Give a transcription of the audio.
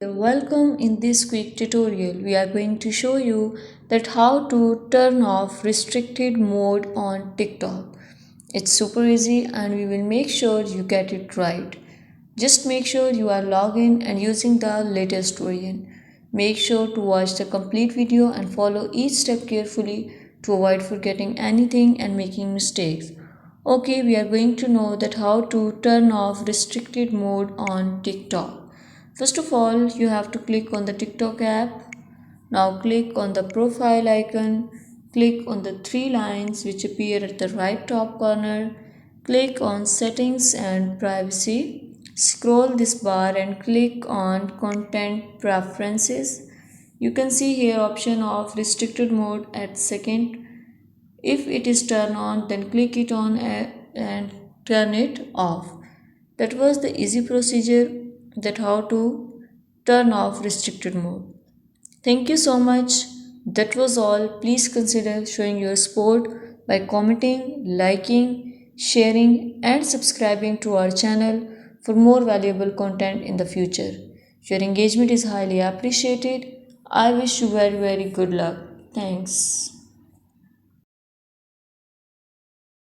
Welcome. In this quick tutorial we are going to show you that how to turn off restricted mode on TikTok. It's super easy and we will make sure you get it right. Just make sure you are logged in and using the latest version. Make sure to watch the complete video and follow each step carefully to avoid forgetting anything and making mistakes. Okay, we are going to know that how to turn off restricted mode on TikTok. First of all, you have to click on the TikTok app. Now click on the profile icon. Click on the three lines which appear at the right top corner. Click on settings and privacy. Scroll this bar and click on content preferences. You can see here option of restricted mode at second. If it is turned on, then click it on and turn it off. That was the easy procedure that how to turn off restricted mode. Thank you so much. That was all. Please consider showing your support by commenting, liking, sharing and subscribing to our channel for more valuable content in the future. Your engagement is highly appreciated. I wish you very good luck. Thanks.